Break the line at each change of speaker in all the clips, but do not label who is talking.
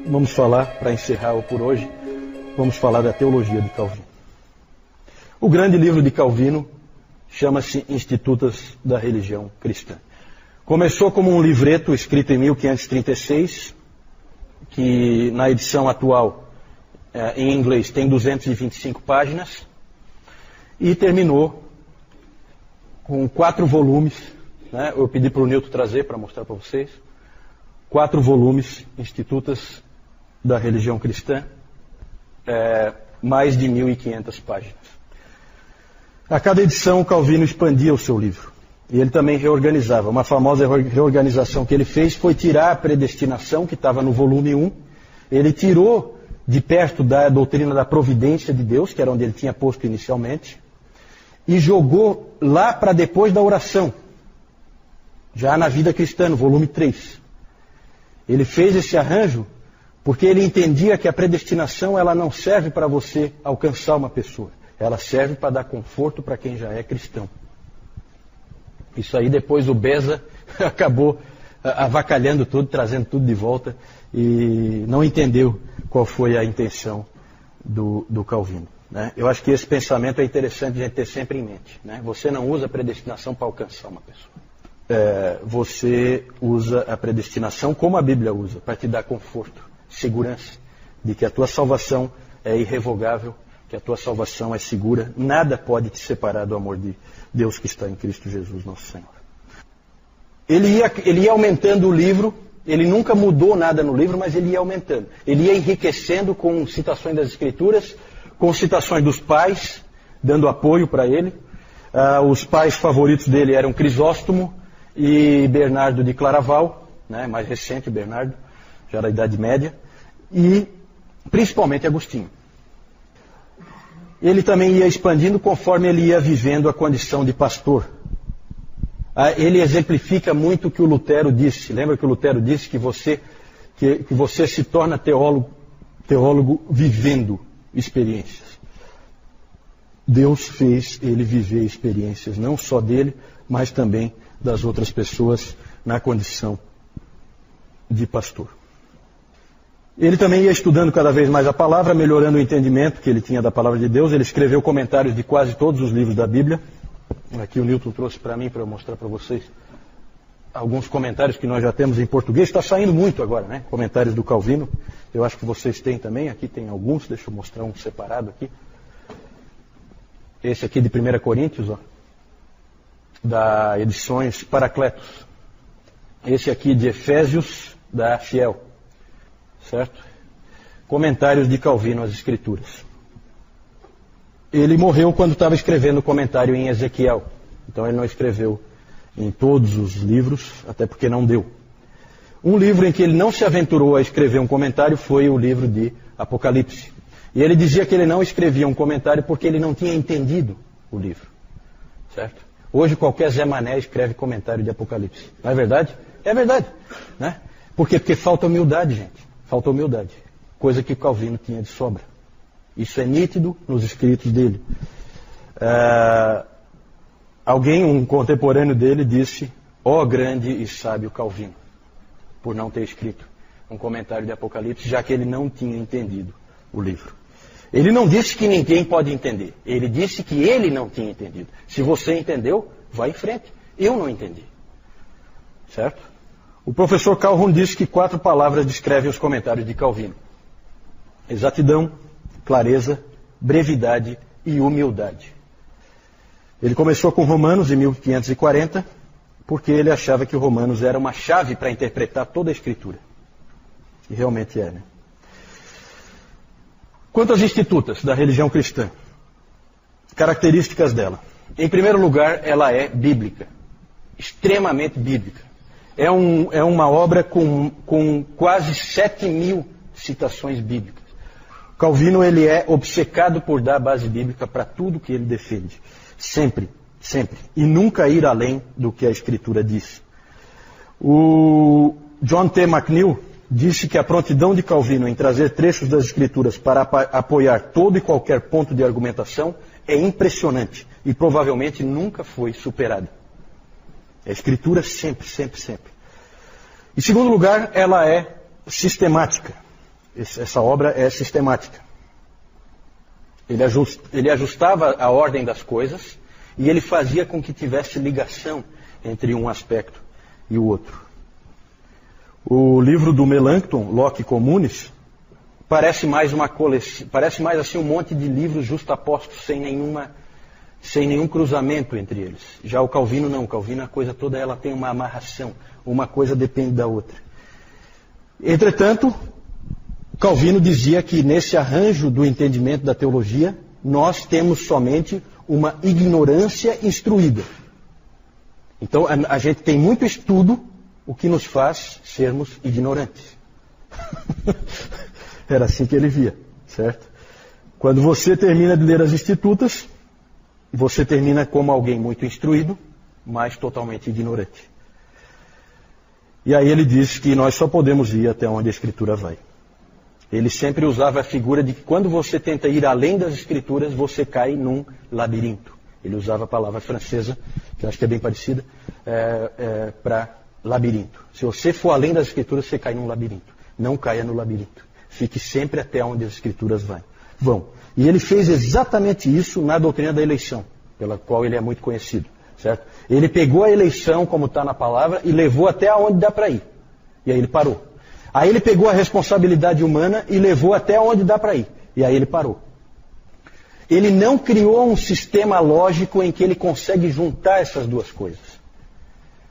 vamos falar, para encerrar por hoje, vamos falar da teologia de Calvino. O grande livro de Calvino chama-se Institutas da Religião Cristã. Começou como um livreto escrito em 1536, que na edição atual, em inglês, tem 225 páginas, e terminou com 4 volumes, né? Eu pedi para o Nilton trazer para mostrar para vocês. 4 volumes, Institutas da Religião Cristã, mais de 1.500 páginas. A cada edição, Calvino expandia o seu livro. E ele também reorganizava. Uma famosa reorganização que ele fez foi tirar a predestinação, que estava no volume 1. Ele tirou de perto da doutrina da providência de Deus, que era onde ele tinha posto inicialmente, e jogou lá para depois da oração, já na vida cristã, no volume 3. Ele fez esse arranjo porque ele entendia que a predestinação ela não serve para você alcançar uma pessoa. Ela serve para dar conforto para quem já é cristão. Isso aí depois o Beza acabou avacalhando tudo, trazendo tudo de volta e não entendeu qual foi a intenção do Calvino. Né? Eu acho que esse pensamento é interessante a gente ter sempre em mente. Né? Você não usa a predestinação para alcançar uma pessoa. Você usa a predestinação como a Bíblia usa, para te dar conforto, segurança, de que a tua salvação é irrevogável, que a tua salvação é segura, nada pode te separar do amor de Deus que está em Cristo Jesus, nosso Senhor. Ele ia aumentando o livro, ele nunca mudou nada no livro, mas ele ia aumentando. Ele ia enriquecendo com citações das Escrituras, com citações dos pais, dando apoio para ele. Os pais favoritos dele eram Crisóstomo e Bernardo de Claraval, né, mais recente o Bernardo, já da Idade Média, e principalmente Agostinho. Ele também ia expandindo conforme ele ia vivendo a condição de pastor. Ele exemplifica muito o que o Lutero disse. Lembra que o Lutero disse que você se torna teólogo vivendo experiências. Deus fez ele viver experiências, não só dele, mas também das outras pessoas na condição de pastor. Ele também ia estudando cada vez mais a palavra, melhorando o entendimento que ele tinha da palavra de Deus. Ele escreveu comentários de quase todos os livros da Bíblia. Aqui o Nilton trouxe para mim, para eu mostrar para vocês alguns comentários que nós já temos em português. Está saindo muito agora, né? Comentários do Calvino. Eu acho que vocês têm também. Aqui tem alguns. Deixa eu mostrar um separado aqui. Esse aqui de 1 Coríntios, ó, da Edições Paracletos. Esse aqui de Efésios, da Fiel. Certo? Comentários de Calvino às Escrituras. Ele morreu quando estava escrevendo o comentário em Ezequiel. Então ele não escreveu em todos os livros, até porque não deu. Um livro em que ele não se aventurou a escrever um comentário foi o livro de Apocalipse. E ele dizia que ele não escrevia um comentário porque ele não tinha entendido o livro. Certo? Hoje qualquer Zé Mané escreve comentário de Apocalipse. Não é verdade? É verdade. Né? Por quê? Porque falta humildade, gente. Falta humildade. Coisa que Calvino tinha de sobra. Isso é nítido nos escritos dele. Alguém, um contemporâneo dele, disse: ó grande e sábio Calvino, por não ter escrito um comentário de Apocalipse, já que ele não tinha entendido o livro. Ele não disse que ninguém pode entender. Ele disse que ele não tinha entendido. Se você entendeu, vá em frente. Eu não entendi. Certo? O professor Calhoun disse que 4 palavras descrevem os comentários de Calvino: exatidão, clareza, brevidade e humildade. Ele começou com Romanos em 1540, porque ele achava que o Romanos era uma chave para interpretar toda a Escritura. E realmente é, né? Quanto às institutas da religião cristã, características dela. Em primeiro lugar, ela é bíblica, extremamente bíblica. É uma obra com quase 7.000 citações bíblicas. Calvino ele é obcecado por dar base bíblica para tudo que ele defende. Sempre, sempre. E nunca ir além do que a Escritura diz. O John T. McNeill disse que a prontidão de Calvino em trazer trechos das Escrituras para apoiar todo e qualquer ponto de argumentação é impressionante e provavelmente nunca foi superada. A Escritura sempre, sempre, sempre. Em segundo lugar, ela é sistemática. essa obra é sistemática. Ele ajustava a ordem das coisas e ele fazia com que tivesse ligação entre um aspecto e o outro. O livro do Melanchthon, Locke Communis, parece mais assim um monte de livros justapostos, sem nenhum cruzamento entre eles. Já o Calvino não. O Calvino, a coisa toda ela tem uma amarração. Uma coisa depende da outra. Entretanto, Calvino dizia que nesse arranjo do entendimento da teologia, nós temos somente uma ignorância instruída. Então, a gente tem muito estudo, o que nos faz sermos ignorantes. Era assim que ele via, certo? Quando você termina de ler as Institutas, você termina como alguém muito instruído, mas totalmente ignorante. E aí ele diz que nós só podemos ir até onde a Escritura vai. Ele sempre usava a figura de que quando você tenta ir além das Escrituras, você cai num labirinto. Ele usava a palavra francesa, que eu acho que é bem parecida, para labirinto. Se você for além das Escrituras, você cai num labirinto. Não caia no labirinto. Fique sempre até onde as Escrituras vão. E ele fez exatamente isso na doutrina da eleição, pela qual ele é muito conhecido. Certo? Ele pegou a eleição, como está na palavra, e levou até onde dá para ir. E aí ele parou. Aí ele pegou a responsabilidade humana e levou até onde dá para ir. E aí ele parou. Ele não criou um sistema lógico em que ele consegue juntar essas duas coisas.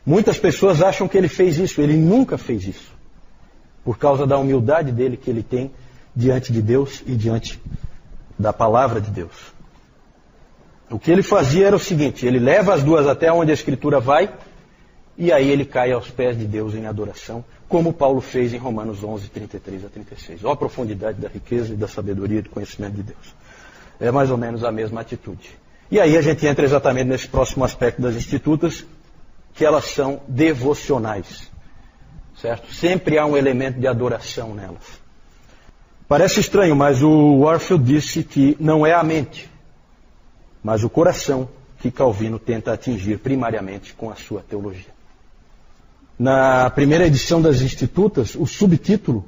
Muitas pessoas acham que ele fez isso. Ele nunca fez isso. Por causa da humildade dele que ele tem diante de Deus e diante da palavra de Deus. O que ele fazia era o seguinte: ele leva as duas até onde a Escritura vai, e aí ele cai aos pés de Deus em adoração, como Paulo fez em Romanos 11, 33 a 36. Olha a profundidade da riqueza e da sabedoria e do conhecimento de Deus. É mais ou menos a mesma atitude. E aí a gente entra exatamente nesse próximo aspecto das Institutas, que elas são devocionais. Certo? Sempre há um elemento de adoração nelas. Parece estranho, mas o Warfield disse que não é a mente, mas o coração que Calvino tenta atingir primariamente com a sua teologia. Na primeira edição das Institutas, o subtítulo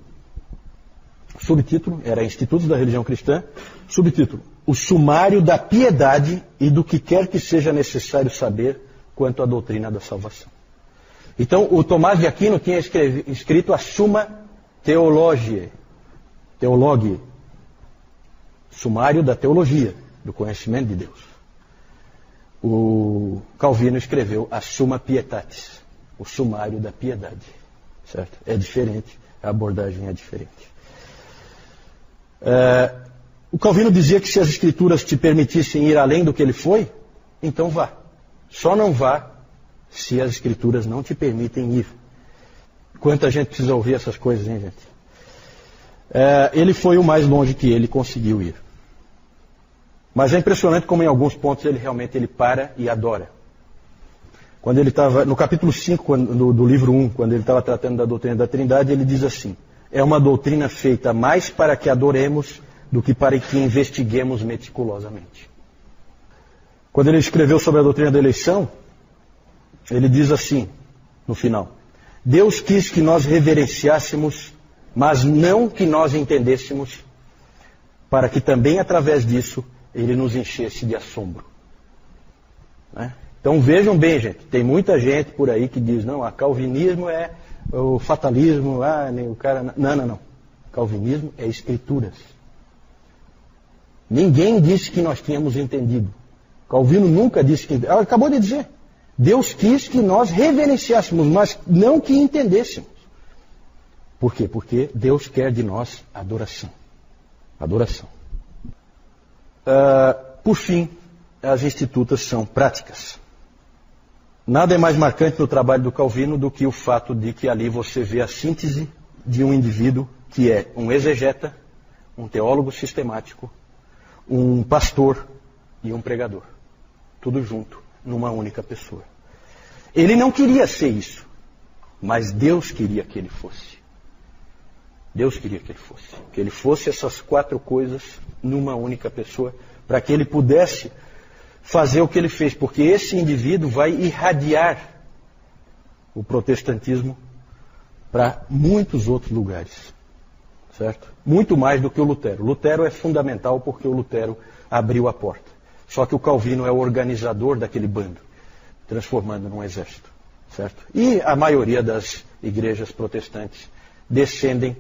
era Institutos da Religião Cristã, subtítulo: O sumário da piedade e do que quer que seja necessário saber quanto à doutrina da salvação. Então, o Tomás de Aquino tinha escrito a Summa Theologiae, sumário da teologia, do conhecimento de Deus. O Calvino escreveu a Summa Pietatis, o sumário da piedade. Certo? É diferente, a abordagem é diferente. O Calvino dizia que se as Escrituras te permitissem ir além do que ele foi, então vá. Só não vá se as Escrituras não te permitem ir. Quanta gente precisa ouvir essas coisas, hein, gente? Ele foi o mais longe que ele conseguiu ir. Mas é impressionante como em alguns pontos ele para e adora. Quando ele estava, no capítulo 5 do livro 1, quando ele estava tratando da doutrina da Trindade, ele diz assim: é uma doutrina feita mais para que adoremos do que para que investiguemos meticulosamente. Quando ele escreveu sobre a doutrina da eleição, ele diz assim, no final: Deus quis que nós reverenciássemos, mas não que nós entendêssemos, para que também através disso ele nos enchesse de assombro. Né? Então vejam bem, gente, tem muita gente por aí que diz: não, a calvinismo é o fatalismo, o cara... Não. Calvinismo é Escrituras. Ninguém disse que nós tínhamos entendido. Calvino nunca disse que... acabou de dizer. Deus quis que nós reverenciássemos, mas não que entendêssemos. Por quê? Porque Deus quer de nós adoração. Adoração. Por fim, as Institutas são práticas. Nada é mais marcante no trabalho do Calvino do que o fato de que ali você vê a síntese de um indivíduo que é um exegeta, um teólogo sistemático, um pastor e um pregador. Tudo junto, numa única pessoa. Ele não queria ser isso, mas Deus queria que ele fosse. Deus queria que ele fosse. Que ele fosse essas quatro coisas numa única pessoa, para que ele pudesse fazer o que ele fez, porque esse indivíduo vai irradiar o protestantismo para muitos outros lugares. certo? Muito mais do que o Lutero. Lutero é fundamental porque o Lutero abriu a porta. Só que o Calvino é o organizador daquele bando, transformando num exército, certo? E a maioria das igrejas protestantes descendem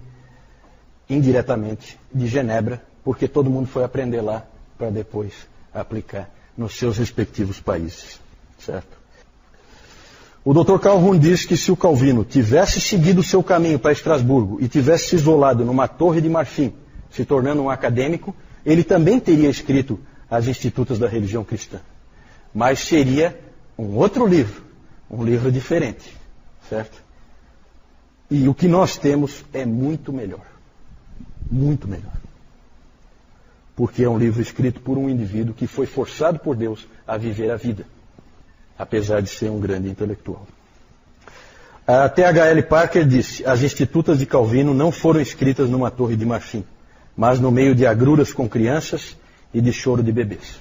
indiretamente de Genebra, porque todo mundo foi aprender lá para depois aplicar nos seus respectivos países, certo? O Dr. Calhoun diz que se o Calvino tivesse seguido o seu caminho para Estrasburgo e tivesse se isolado numa torre de marfim, se tornando um acadêmico, ele também teria escrito as Institutas da Religião Cristã. Mas seria um outro livro, um livro diferente, certo? E o que nós temos é muito melhor. Muito melhor. Porque é um livro escrito por um indivíduo que foi forçado por Deus a viver a vida, apesar de ser um grande intelectual. A T.H.L. Parker disse: as Institutas de Calvino não foram escritas numa torre de marfim, mas no meio de agruras com crianças e de choro de bebês.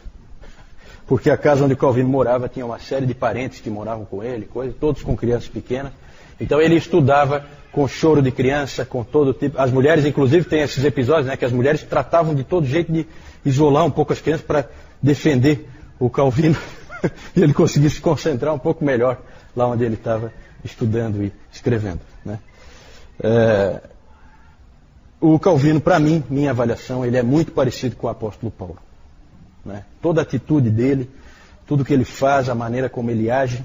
Porque a casa onde Calvino morava tinha uma série de parentes que moravam com ele, todos com crianças pequenas. Então ele estudava com choro de criança, com todo tipo. As mulheres, inclusive, têm esses episódios, né, que as mulheres tratavam de todo jeito de isolar um pouco as crianças para defender o Calvino e ele conseguir se concentrar um pouco melhor lá onde ele estava estudando e escrevendo, né? O Calvino, para mim, minha avaliação, ele é muito parecido com o apóstolo Paulo, né? Toda a atitude dele, tudo que ele faz, a maneira como ele age,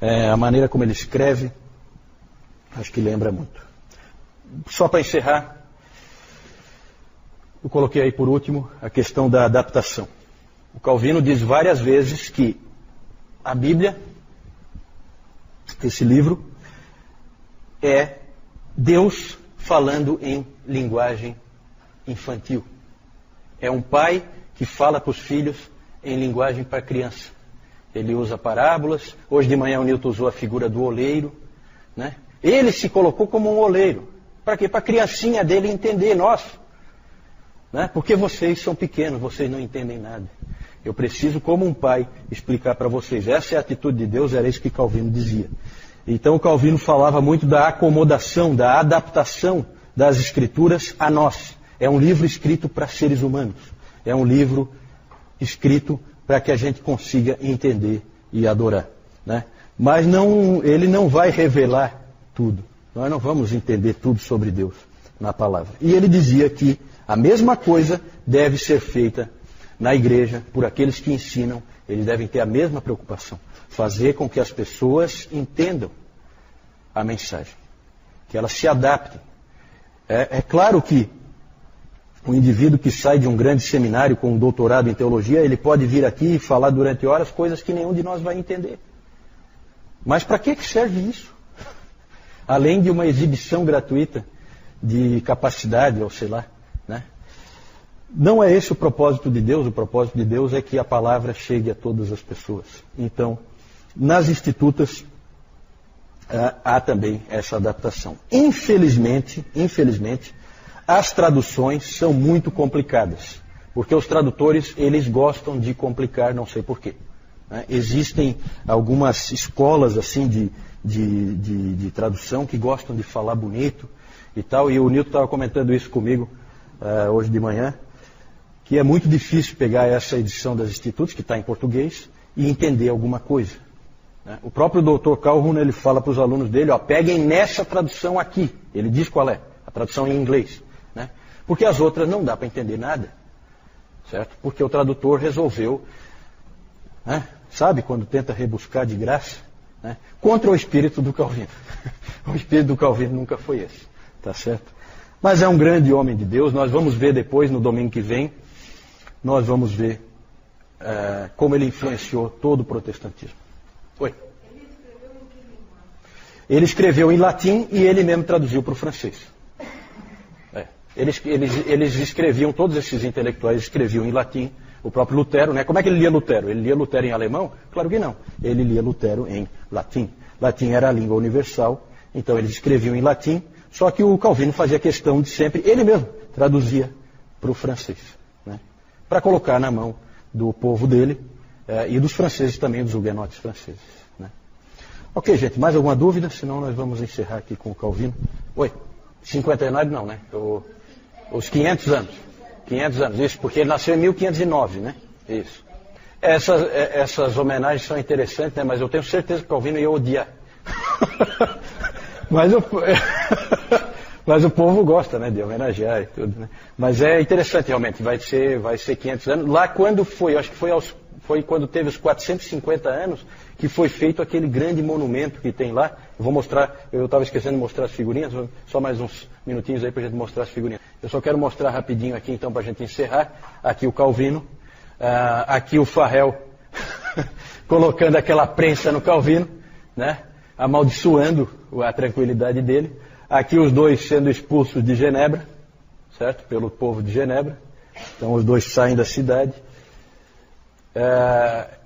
a maneira como ele escreve, acho que lembra muito. Só para encerrar, eu coloquei aí por último a questão da adaptação. O Calvino diz várias vezes que a Bíblia, esse livro, é Deus falando em linguagem infantil. É um pai que fala para os filhos em linguagem para criança. Ele usa parábolas. Hoje de manhã o Newton usou a figura do oleiro, né? Ele se colocou como um oleiro. Para quê? Para a criancinha dele entender, nós. Né? Porque vocês são pequenos, vocês não entendem nada. Eu preciso, como um pai, explicar para vocês. Essa é a atitude de Deus, era isso que Calvino dizia. Então Calvino falava muito da acomodação, da adaptação das Escrituras a nós. É um livro escrito para seres humanos. É um livro escrito para que a gente consiga entender e adorar, né? Mas ele não vai revelar tudo. Nós não vamos entender tudo sobre Deus na palavra. E ele dizia que a mesma coisa deve ser feita na igreja por aqueles que ensinam. Eles devem ter a mesma preocupação. Fazer com que as pessoas entendam a mensagem. Que elas se adaptem. É claro que um indivíduo que sai de um grande seminário com um doutorado em teologia, ele pode vir aqui e falar durante horas coisas que nenhum de nós vai entender. Mas para que serve isso? Além de uma exibição gratuita de capacidade, ou sei lá, né? Não é esse o propósito de Deus. O propósito de Deus é que a palavra chegue a todas as pessoas. Então, nas Institutas, há também essa adaptação. Infelizmente, as traduções são muito complicadas. Porque os tradutores, eles gostam de complicar, não sei porquê. Né? Existem algumas escolas assim de tradução que gostam de falar bonito e tal. E o Newton estava comentando isso comigo hoje de manhã, que é muito difícil pegar essa edição das Institutos, que está em português, e entender alguma coisa. Né? O próprio Dr. Calhoun, ele fala para os alunos dele, peguem nessa tradução aqui. Ele diz qual é, a tradução em inglês. Né? Porque as outras não dá para entender nada. Certo? Porque o tradutor resolveu, né? Sabe, quando tenta rebuscar de graça, né? Contra o espírito do Calvino. O espírito do Calvino nunca foi esse. Tá certo? Mas é um grande homem de Deus. Nós vamos ver depois, no domingo que vem, nós vamos ver como ele influenciou todo o protestantismo. Oi? Ele escreveu em que língua? Ele escreveu em latim e ele mesmo traduziu para o francês. Eles escreviam, todos esses intelectuais escreviam em latim. O próprio Lutero, né? Como é que ele lia Lutero? Ele lia Lutero em alemão? Claro que não. Ele lia Lutero em latim. Latim era a língua universal, então eles escreviam em latim. Só que o Calvino fazia questão de sempre, ele mesmo traduzia para o francês, né? Para colocar na mão do povo dele e dos franceses também, dos huguenotes franceses. Né? Ok, gente, mais alguma dúvida? Senão nós vamos encerrar aqui com o Calvino. Oi? 59 não, né? Os 500 anos. 500 anos, isso, porque ele nasceu em 1509, né? Isso. Essas homenagens são interessantes, né? Mas eu tenho certeza que o Calvino ia odiar. Mas o povo gosta, né, de homenagear e tudo, né? Mas é interessante realmente, vai ser 500 anos. Lá quando foi, acho que foi quando teve os 450 anos que foi feito aquele grande monumento que tem lá. Eu vou mostrar, eu estava esquecendo de mostrar as figurinhas, só mais uns minutinhos aí para a gente mostrar as figurinhas. Eu só quero mostrar rapidinho aqui então para a gente encerrar. Aqui o Calvino, aqui o Farel colocando aquela prensa no Calvino, né? Amaldiçoando a tranquilidade dele. Aqui os dois sendo expulsos de Genebra, certo? Pelo povo de Genebra. Então os dois saem da cidade.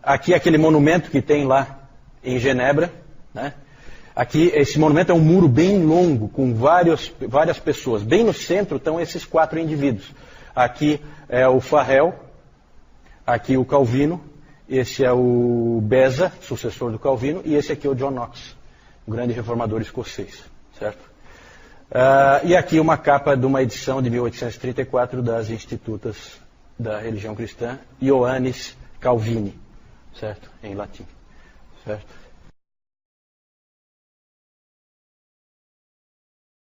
Aqui aquele monumento que tem lá em Genebra, né? Aqui esse monumento é um muro bem longo, com várias pessoas. Bem no centro estão esses 4 indivíduos. Aqui é o Farel, aqui o Calvino, esse é o Beza, sucessor do Calvino, e esse aqui é o John Knox, o grande reformador escocês, certo? E aqui uma capa de uma edição de 1834 das Institutas da Religião Cristã, Ioannis Calvini, certo? Em latim, certo?